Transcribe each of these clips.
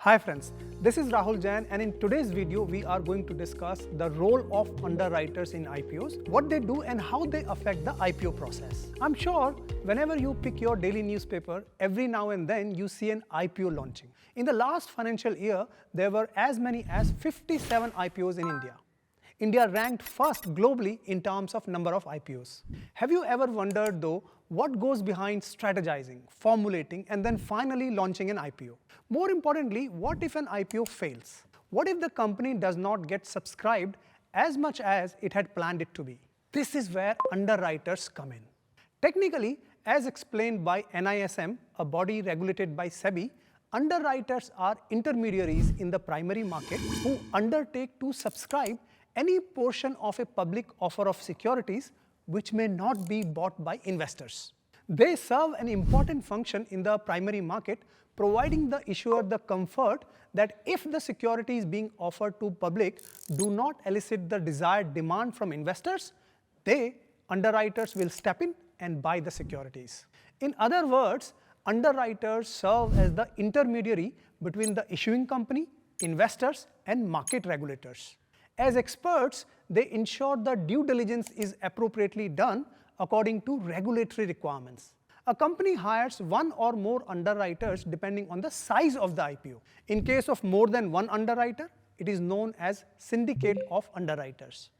Hi friends, this is Rahul Jain, and in today's video we are going to discuss the role of underwriters in IPOs, what they do and how they affect the IPO process. I'm sure whenever you pick your daily newspaper, every now and then you see an IPO launching. In the last financial year, there were as many as 57 IPOs in India. India ranked first globally in terms of number of IPOs. Have you ever wondered though, what goes behind strategizing, formulating, and then finally launching an IPO? More importantly, what if an IPO fails? What if the company does not get subscribed as much as it had planned it to be? This is where underwriters come in. Technically, as explained by NISM, a body regulated by SEBI, underwriters are intermediaries in the primary market who undertake to subscribe any portion of a public offer of securities which may not be bought by investors. They serve an important function in the primary market, providing the issuer the comfort that if the securities being offered to public do not elicit the desired demand from investors, they, underwriters, will step in and buy the securities. In other words, underwriters serve as the intermediary between the issuing company, investors, and market regulators. As experts, they ensure the due diligence is appropriately done according to regulatory requirements. A company hires one or more underwriters depending on the size of the IPO. In case of more than one underwriter, it is known as syndicate of underwriters.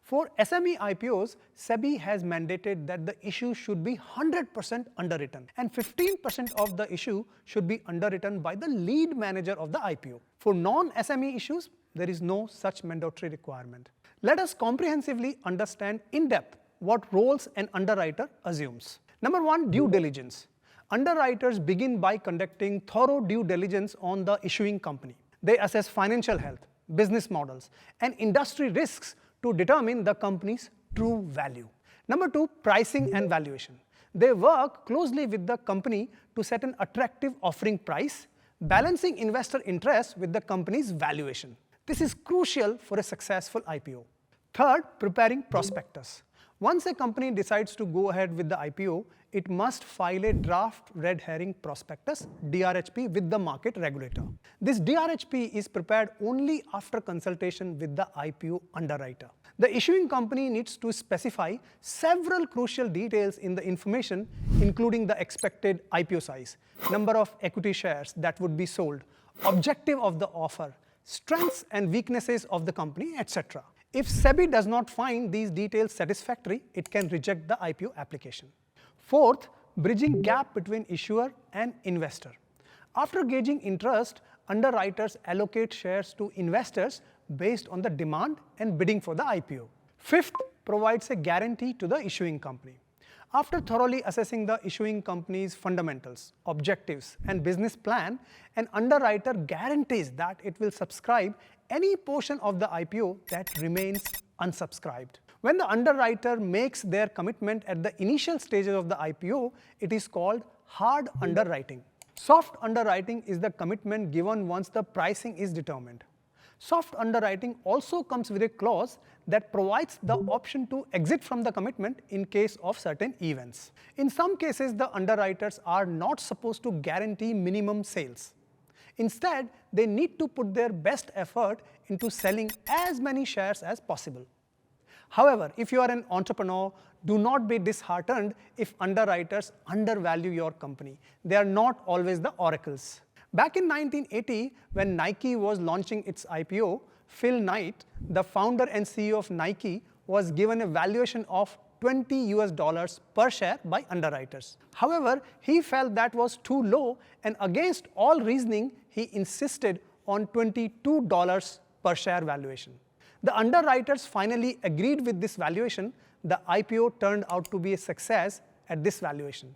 For SME IPOs, SEBI has mandated that the issue should be 100% underwritten and 15% of the issue should be underwritten by the lead manager of the IPO. For non-SME issues, there is no such mandatory requirement. Let us comprehensively understand in depth what roles an underwriter assumes. Number one, due diligence. Underwriters begin by conducting thorough due diligence on the issuing company. They assess financial health, business models, and industry risks to determine the company's true value. Number two, pricing and valuation. They work closely with the company to set an attractive offering price, balancing investor interest with the company's valuation. This is crucial for a successful IPO. Third, preparing prospectus. Once a company decides to go ahead with the IPO, it must file a draft red herring prospectus (DRHP) with the market regulator. This DRHP is prepared only after consultation with the IPO underwriter. The issuing company needs to specify several crucial details in the information, including the expected IPO size, number of equity shares that would be sold, objective of the offer, strengths and weaknesses of the company, etc. If SEBI does not find these details satisfactory, it can reject the IPO application. Fourth, bridging gap between issuer and investor. After gauging interest, underwriters allocate shares to investors based on the demand and bidding for the IPO. Fifth, provides a guarantee to the issuing company. After thoroughly assessing the issuing company's fundamentals, objectives, and business plan, an underwriter guarantees that it will subscribe any portion of the IPO that remains unsubscribed. When the underwriter makes their commitment at the initial stages of the IPO, it is called hard underwriting. Soft underwriting is the commitment given once the pricing is determined. Soft underwriting also comes with a clause that provides the option to exit from the commitment in case of certain events. In some cases, the underwriters are not supposed to guarantee minimum sales. Instead, they need to put their best effort into selling as many shares as possible. However, if you are an entrepreneur, do not be disheartened if underwriters undervalue your company. They are not always the oracles. Back in 1980, when Nike was launching its IPO, Phil Knight, the founder and CEO of Nike, was given a valuation of $20 per share by underwriters. However, he felt that was too low, and against all reasoning, he insisted on $22 per share valuation. The underwriters finally agreed with this valuation. The IPO turned out to be a success at this valuation.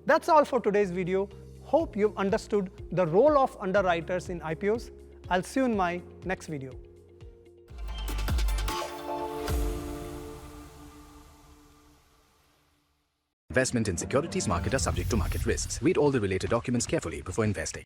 That's all for today's video. Hope you've understood the role of underwriters in IPOs. I'll see you in my next video. Investment in securities market are subject to market risks. Read all the related documents carefully before investing.